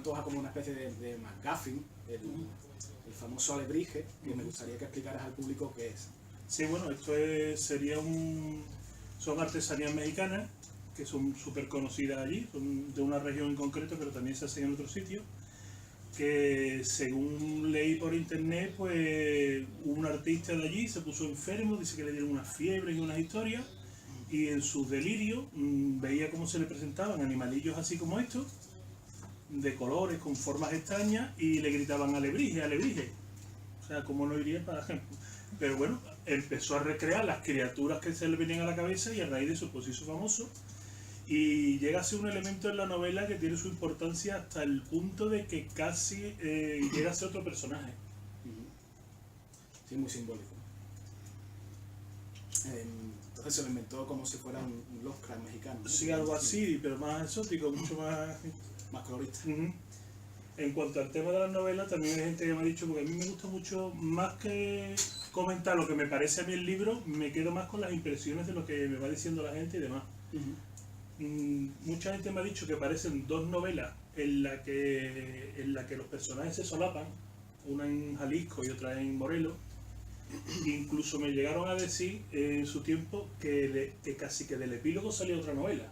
antoja como una especie de MacGuffin, el famoso alebrije, que me gustaría que explicaras al público qué es. Sí, bueno, son artesanías mexicanas que son súper conocidas allí, son de una región en concreto, pero también se hacen en otros sitios, que según leí por internet, pues un artista de allí se puso enfermo, dice que le dieron unas fiebres y unas historias, y en su delirio veía cómo se le presentaban animalillos así como estos, de colores, con formas extrañas, y le gritaban alebrije, alebrije. O sea, ¿cómo no iría para ejemplo? Pero bueno, empezó a recrear las criaturas que se le venían a la cabeza y a raíz de eso pues hizo famoso. Y llega a ser un elemento en la novela que tiene su importancia hasta el punto de que casi llega a ser otro personaje. Sí, muy simbólico. Entonces se lo inventó como si fuera un Lovecraft mexicano, ¿no? Sí, algo así, pero más exótico, mucho más colorista. En cuanto al tema de las novelas, también hay gente que me ha dicho, porque a mí me gusta mucho, más que comentar lo que me parece a mí el libro, me quedo más con las impresiones de lo que me va diciendo la gente y demás. Mucha gente me ha dicho que parecen dos novelas en la que los personajes se solapan, una en Jalisco y otra en Morelos. Incluso me llegaron a decir en su tiempo que casi que del epílogo salía otra novela.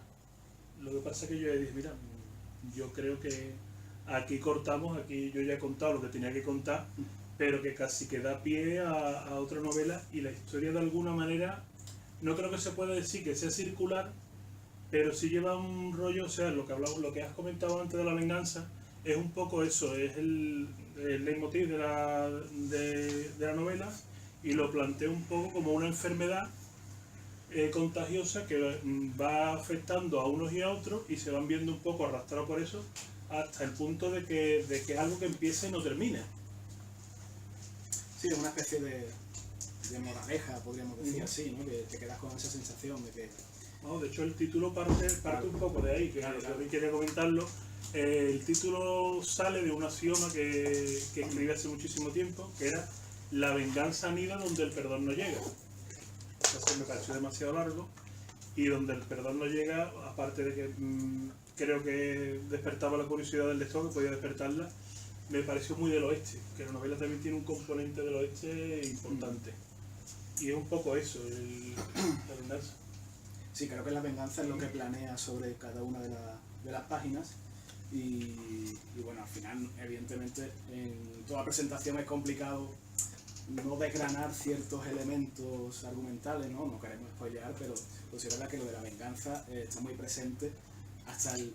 Lo que pasa es que yo dije, mira, yo creo que aquí cortamos, aquí yo ya he contado lo que tenía que contar, pero que casi que da pie a otra novela, y la historia de alguna manera, no creo que se pueda decir que sea circular, pero sí lleva un rollo, o sea, lo que has comentado antes de la venganza, es un poco eso, es el leitmotiv de la novela, y lo planteo un poco como una enfermedad contagiosa que va afectando a unos y a otros, y se van viendo un poco arrastrados por eso, hasta el punto de que es algo que empieza y no termina. Sí, es una especie de moraleja, podríamos decir así, ¿no? Que te quedas con esa sensación de que... No, de hecho el título parte un poco de ahí, que también quería comentarlo. El título sale de un axioma que escribí hace muchísimo tiempo, que era: la venganza anida donde el perdón no llega. Eso me pareció demasiado largo, y donde el perdón no llega, aparte de que creo que despertaba la curiosidad del lector, que podía despertarla, me pareció muy del oeste, que la novela también tiene un componente del oeste importante. Y es un poco eso, la venganza. Sí, creo que la venganza es lo que planea sobre cada una de las páginas, y bueno, al final, evidentemente, en toda presentación es complicado no desgranar ciertos elementos argumentales, no queremos spoilear, pero sí es verdad que lo de la venganza está muy presente hasta el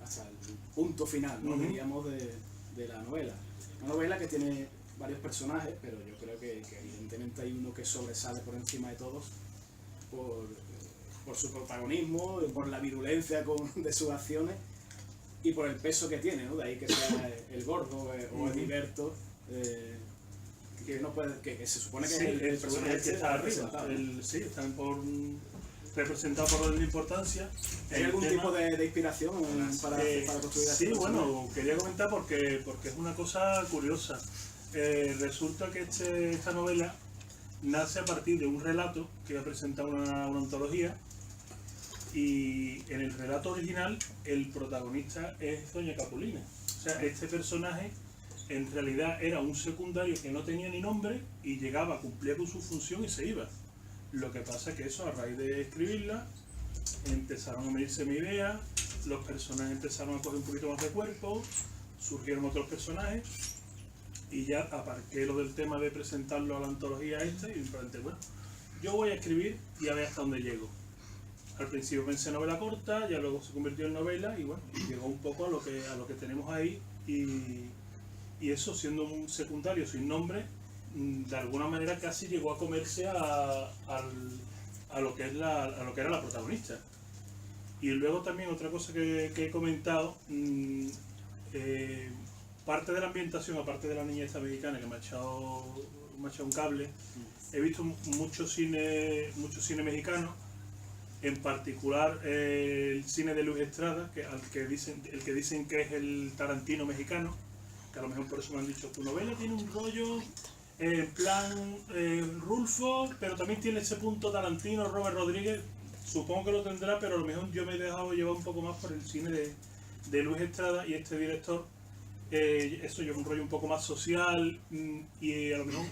punto final, ¿no? Diríamos, de la novela. Una novela que tiene varios personajes, pero yo creo que evidentemente hay uno que sobresale por encima de todos por su protagonismo, por la virulencia de sus acciones y por el peso que tiene, ¿no? De ahí que sea el gordo o el Heriberto, que se supone que sí, es el personaje que está arriba. Sí, están representados por orden de importancia. ¿Hay algún tipo de inspiración para construir sí, bueno, quería comentar porque es una cosa curiosa. Resulta que esta novela nace a partir de un relato que ha presentado una antología, y en el relato original el protagonista es Doña Capulina. O sea, este personaje en realidad era un secundario que no tenía ni nombre y llegaba, cumplía con su función y se iba. Lo que pasa es que eso, a raíz de escribirla, empezaron a medirse mi idea, los personajes empezaron a coger un poquito más de cuerpo, surgieron otros personajes, y ya aparqué lo del tema de presentarlo a la antología esta, y me pregunté, bueno, yo voy a escribir y a ver hasta dónde llego. Al principio pensé novela corta, ya luego se convirtió en novela, y bueno, llegó un poco a lo que tenemos ahí, y eso, siendo un secundario sin nombre, de alguna manera casi llegó a comerse a lo que era la protagonista. Y luego también otra cosa que he comentado, parte de la ambientación, aparte de la niña esta mexicana que me ha echado un cable, he visto mucho cine mexicano, en particular el cine de Luis Estrada, el que dicen que es el Tarantino mexicano, que a lo mejor por eso me han dicho, tu novela tiene un rollo en plan Rulfo, pero también tiene ese punto Tarantino, Robert Rodríguez. Supongo que lo tendrá, pero a lo mejor yo me he dejado llevar un poco más por el cine de Luis Estrada, y este director Eso yo un rollo un poco más social y a lo mejor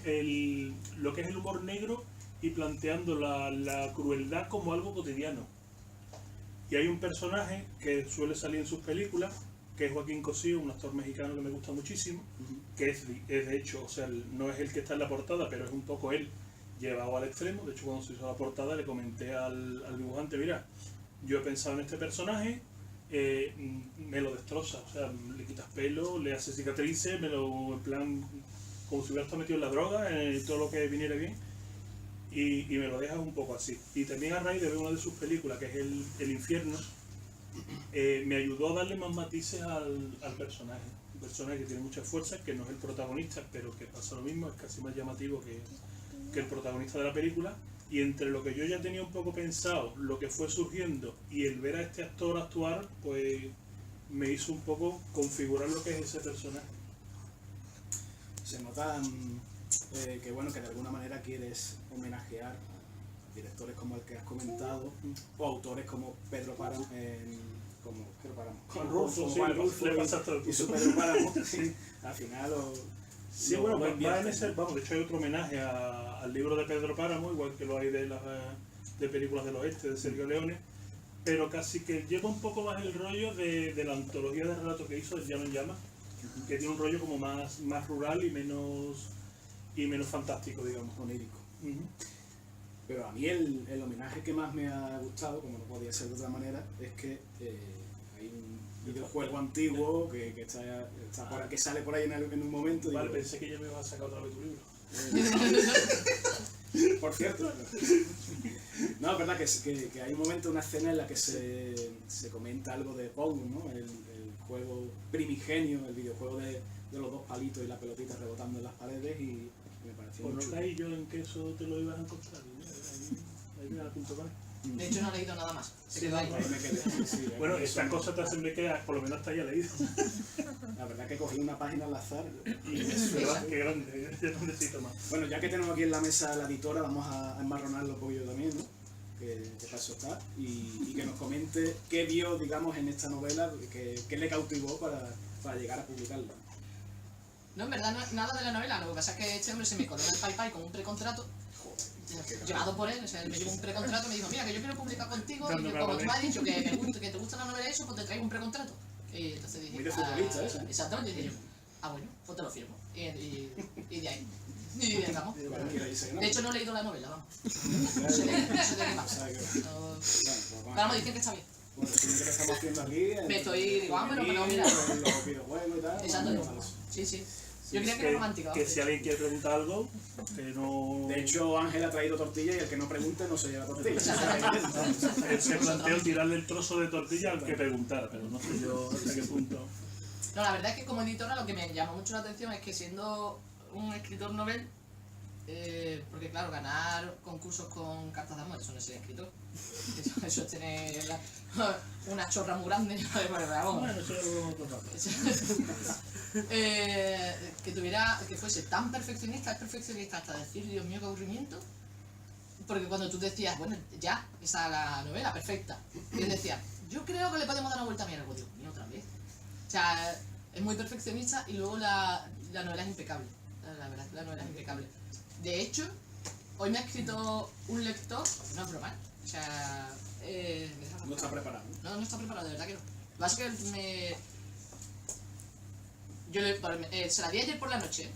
lo que es el humor negro y planteando la crueldad como algo cotidiano. Y hay un personaje que suele salir en sus películas, que es Joaquín Cosío, un actor mexicano que me gusta muchísimo, que es de hecho, o sea, no es el que está en la portada, pero es un poco él llevado al extremo. De hecho, cuando se hizo la portada le comenté al dibujante, mira, yo he pensado en este personaje, me lo destroza, o sea, le quitas pelo, le haces cicatrices, en plan, como si hubiera estado metido en la droga, todo lo que viniera bien, y me lo dejas un poco así. Y también a raíz de ver una de sus películas, que es El Infierno, me ayudó a darle más matices al personaje. Un personaje que tiene mucha fuerza, que no es el protagonista, pero que pasa lo mismo, es casi más llamativo que el protagonista de la película. Y entre lo que yo ya tenía un poco pensado, lo que fue surgiendo y el ver a este actor actuar, pues me hizo un poco configurar lo que es ese personaje. Se nota que bueno, que de alguna manera quieres homenajear a directores como el que has comentado, o autores como Pedro Páramo, Con Rulfo, sí, le pasa todo el y su Pedro Páramo, sí, al final sí, bueno, va en ese, vamos, de hecho hay otro homenaje al libro de Pedro Páramo, igual que lo hay de películas del oeste, de Sergio Leone, pero casi que lleva un poco más el rollo de la antología de relatos que hizo, el Llama en Llama, que tiene un rollo como más rural y menos fantástico, digamos. Onírico. Pero a mí el homenaje que más me ha gustado, como no podía ser de otra manera, es que hay un videojuego antiguo que está por, que sale por ahí en un momento. Vale, digo, pensé que ya me iba a sacar otra vez tu libro. Por cierto. No, es verdad que hay un momento, una escena en la que se comenta algo de Pong, ¿no? El juego primigenio, el videojuego de los dos palitos y la pelotita rebotando en las paredes, y me pareció Pues muy no chulo. caí yo en que eso te lo ibas a encontrar. Ahí me la punto con. De hecho no he leído nada más. Se Sí, quedó ahí. Ahí me quedé, sí, Bueno, eso estas cosas te hacen ver que por lo menos hasta ya leído. La verdad que cogí una página al azar. Y es verdad, qué grande, ya no necesito más. Bueno, ya que tenemos aquí en la mesa la editora, vamos a enmarronarlo un poquillo también, ¿no? Que para eso está, y que nos comente qué vio, digamos, en esta novela, qué le cautivó para llegar a publicarla. No, en verdad nada de la novela. Lo que pasa es que este hombre se me coló en el PayPal con un precontrato. Llevado por él, o sea, él me llevó un precontrato y me dijo, mira, que yo quiero publicar contigo, y como tú me has dicho que te gusta la novela y eso, pues te traigo un precontrato. Y entonces dije, Muy de futbolista eso. exactamente, dije yo, bueno, pues te lo firmo. Y de ahí. Y de ahí vamos. Cualquiera dice que no. De hecho no he leído la novela, vamos. No sé de qué va. O sea que, No- bueno, pues Pero vamos, dicen que está bien. bueno, lo que estamos haciendo aquí. Me estoy, digo, pero mira. Los videojuegos y tal. Exacto. bueno, eso. Sí, sí. Yo creía que era romántico. Que si alguien quiere preguntar algo, que no... De hecho, Ángel ha traído tortilla y el que no pregunte no se lleva tortilla. Él se planteó tirarle el trozo de tortilla al que preguntara, pero no sé yo hasta qué punto. No, la verdad es que como editora lo que me llamó mucho la atención es que siendo un escritor novel, porque claro, ganar concursos con cartas de amor, eso no es ser escritor. Eso es tener una chorra muy grande. Bueno, vamos. Bueno, eso es otro rato. Que fuese tan perfeccionista, es perfeccionista hasta decir, Dios mío, qué aburrimiento. Porque cuando tú decías, bueno, ya, esa es la novela, perfecta. Y él decía, yo creo que le podemos dar una vuelta a mi algo, Dios mío, otra vez. O sea, es muy perfeccionista y luego la novela es impecable. La verdad, la novela es impecable. De hecho, hoy me ha escrito un lector, no es broma, o sea, No está preparado. no está preparado, de verdad que no. Lo que pasa es que se la di ayer por la noche,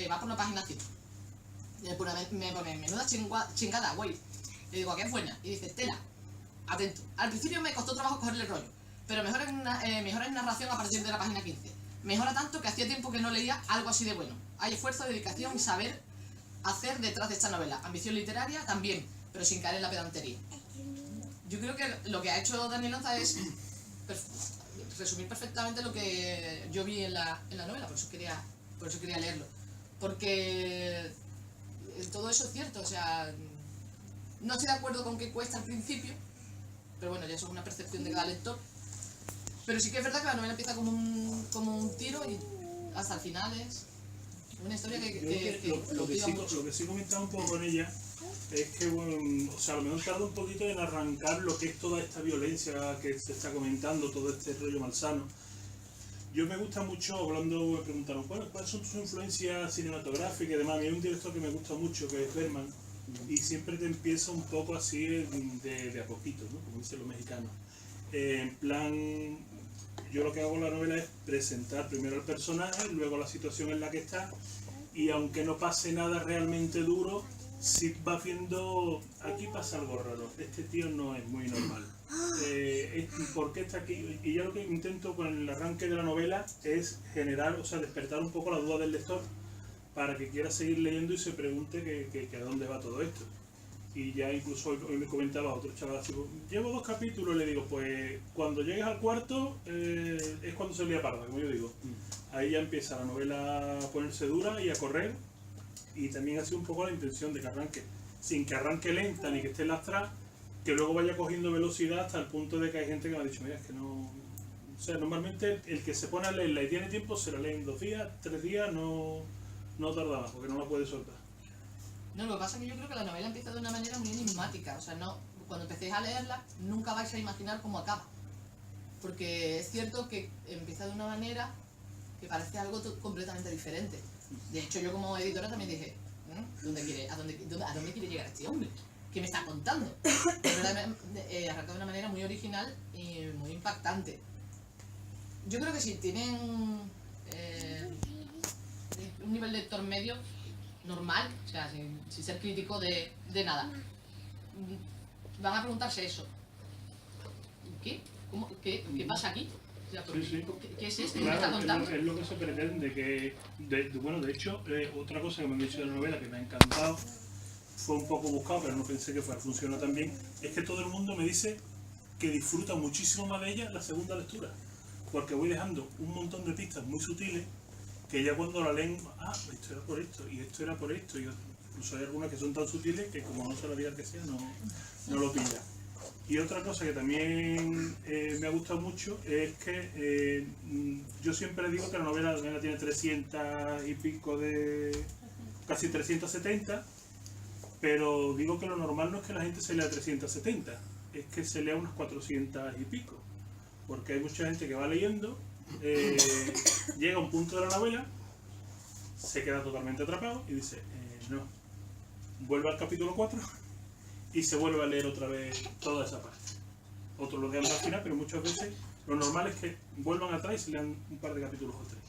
va por la página 5. Me pone, menuda chingada, güey. Le digo, ¿a qué es buena? Y dice, tela, atento. Al principio me costó trabajo cogerle el rollo, pero mejora en narración a partir de la página 15. Mejora tanto que hacía tiempo que no leía algo así de bueno. Hay esfuerzo, dedicación y saber hacer detrás de esta novela. Ambición literaria también, pero sin caer en la pedantería. Yo creo que lo que ha hecho Daniel Lanza es resumir perfectamente lo que yo vi en la novela, por eso quería leerlo. Porque todo eso es cierto, o sea, no estoy de acuerdo con que cuesta al principio, pero bueno, ya eso es una percepción de cada lector. Pero sí que es verdad que la novela empieza como un tiro y hasta el final es una historia Lo que sí comentaba un poco con ella es que, bueno, o sea, a lo mejor tarda un poquito en arrancar lo que es toda esta violencia que se está comentando, todo este rollo malsano. Yo me gusta mucho, hablando, me preguntaron, bueno, ¿cuáles son tus influencias cinematográficas y demás? A mí hay un director que me gusta mucho, que es Bergman, y siempre te empieza un poco así de a poquito, ¿no? Como dicen los mexicanos. En plan, yo lo que hago en la novela es presentar primero al personaje, luego la situación en la que está, y aunque no pase nada realmente duro, sí vas viendo, aquí pasa algo raro, este tío no es muy normal. ¿Por qué está aquí? Y yo lo que intento con el arranque de la novela es generar, o sea, despertar un poco la duda del lector para que quiera seguir leyendo y se pregunte que a dónde va todo esto. Y ya incluso hoy me comentaba otro chaval, tipo, llevo 2 capítulos, le digo, pues cuando llegues al cuarto es cuando se lía parda, como yo digo. Ahí ya empieza la novela a ponerse dura y a correr, y también ha sido un poco la intención de que arranque, sin que arranque lenta ni que esté lastra, que luego vaya cogiendo velocidad hasta el punto de que hay gente que me ha dicho, mira, es que no... O sea, normalmente el que se pone a leerla y tiene tiempo se la lee en 2 días, 3 días, no tarda más, porque no la puede soltar. No, lo que pasa es que yo creo que la novela empieza de una manera muy enigmática. O sea, no, cuando empecéis a leerla, nunca vais a imaginar cómo acaba. Porque es cierto que empieza de una manera que parece algo completamente diferente. De hecho, yo como editora también dije, ¿a dónde quiere llegar este hombre? ¿Qué me está contando? Arranca de una manera muy original y muy impactante. Yo creo que si tienen un nivel de lector medio, normal, o sea, sin ser crítico de nada, van a preguntarse eso. ¿Qué? ¿Cómo? ¿Qué pasa aquí? O sea, Sí. ¿Qué es esto? Claro, ¿Qué me está contando? es lo que se pretende, bueno, de hecho, otra cosa que me han dicho de la novela que me ha encantado, fue un poco buscado, pero no pensé que fuera a funcionar tan bien, es que todo el mundo me dice que disfruta muchísimo más de ella la segunda lectura, porque voy dejando un montón de pistas muy sutiles que ya cuando la leen, esto era por esto, y esto era por esto, y incluso hay algunas que son tan sutiles que como no se lo diga que sea, no lo pilla. Y otra cosa que también me ha gustado mucho es que yo siempre digo que la novela tiene 300 y pico casi 370, pero digo que lo normal no es que la gente se lea 370, es que se lea unas 400 y pico, porque hay mucha gente que va leyendo, llega a un punto de la novela, se queda totalmente atrapado y dice, no, vuelve al capítulo 4 y se vuelve a leer otra vez toda esa parte. Otros lo dejan al final, pero muchas veces lo normal es que vuelvan atrás y se lean un par de capítulos o 3,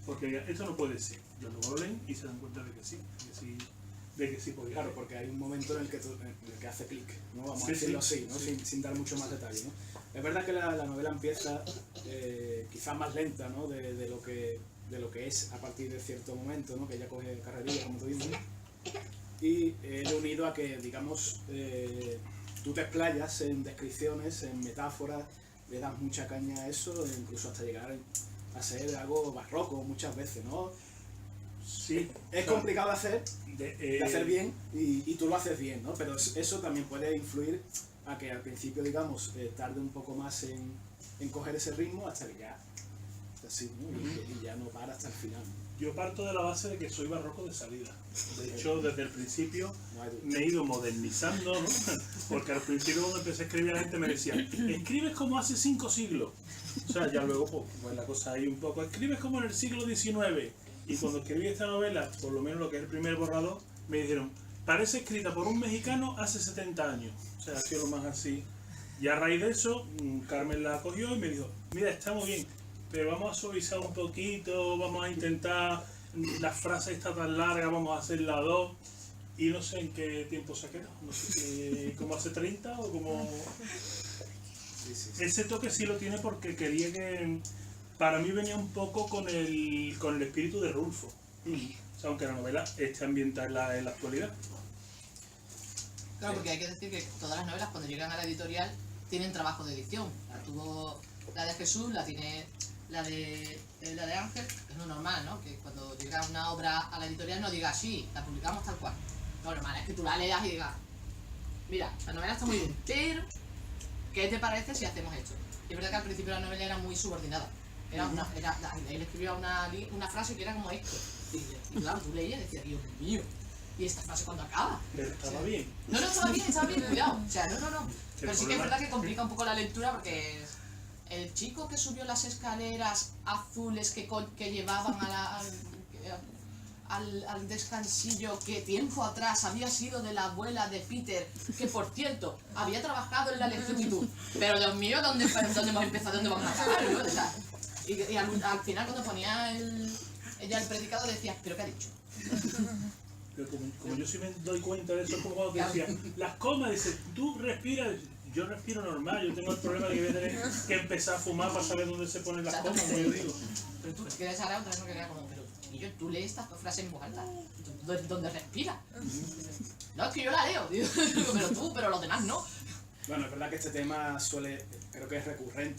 porque esto no puede ser. Ya luego lo leen y se dan cuenta de que sí podía. Claro, porque hay un momento en el que hace clic, ¿no? Vamos a Sí, decirlo sí, así, ¿no? sí. Sin dar mucho más detalle, ¿no? Es verdad que la novela empieza quizás más lenta, ¿no? de lo que es a partir de cierto momento, ¿no? Que ella coge carrerilla, como tú dices, y unido a que, digamos, tú te explayas en descripciones, en metáforas, le das mucha caña a eso, incluso hasta llegar a ser algo barroco muchas veces, ¿no? Sí, Es complicado de hacer bien y tú lo haces bien, ¿no? Pero eso también puede influir a que al principio, digamos, tarde un poco más en coger ese ritmo hasta que ya, así, ¿no? Y ya no para hasta el final. yo parto de la base de que soy barroco de salida. De hecho, desde el principio me he ido modernizando, ¿no? Porque al principio cuando empecé a escribir la gente me decía, escribes como hace 5 siglos. O sea, ya luego pues la cosa ahí un poco, escribes como en el siglo XIX. Y cuando escribí esta novela, por lo menos lo que es el primer borrador, me dijeron, parece escrita por un mexicano hace 70 años. O sea, ha sido lo más así. Y a raíz de eso, Carmen la cogió y me dijo, mira, está muy bien, pero vamos a suavizar un poquito, vamos a intentar, la frase está tan larga, vamos a hacerla 2. Y no sé en qué tiempo se ha quedado, no sé si como hace 30 o como... Sí. Ese toque sí lo tiene porque quería que... Para mí venía un poco con el espíritu de Rulfo. O sea, aunque la novela esté ambientada en la actualidad. Claro, porque hay que decir que todas las novelas cuando llegan a la editorial tienen trabajo de edición. Tuvo la de Jesús, la tiene la de Ángel, es lo normal, ¿no? Que cuando llega una obra a la editorial no diga sí, la publicamos tal cual. Lo normal es que tú la leas y digas, mira, la novela está muy bien, pero ¿qué te parece si hacemos esto? Y es verdad que al principio la novela era muy subordinada. Él escribía una frase que era como esto. Y claro, tú leías y decías, Dios mío, ¿y esta frase cuándo acaba? Pero estaba bien. No, estaba bien, cuidado. O sea, no. Pero sí que es verdad que complica un poco la lectura porque el chico que subió las escaleras azules que llevaban al descansillo, que tiempo atrás había sido de la abuela de Peter, que por cierto, había trabajado en la lección y tú, pero Dios mío, ¿dónde hemos empezado? ¿Dónde vamos a acabar? ¿No? O sea, y al final cuando ponía ella el predicado decía, ¿pero qué ha dicho? Pero como yo sí me doy cuenta de eso, es como cuando te decía, las comas, dice, tú respiras, yo respiro normal, yo tengo el problema de que voy a tener que empezar a fumar para saber dónde se ponen las comas, como yo digo. Pero tú te quedas ahora otra vez, no quedas como, pero niño, tú lees estas frases en voz alta, ¿dónde respira? No, es que yo la leo, digo, pero tú, pero los demás no. Bueno, es verdad que este tema creo que es recurrente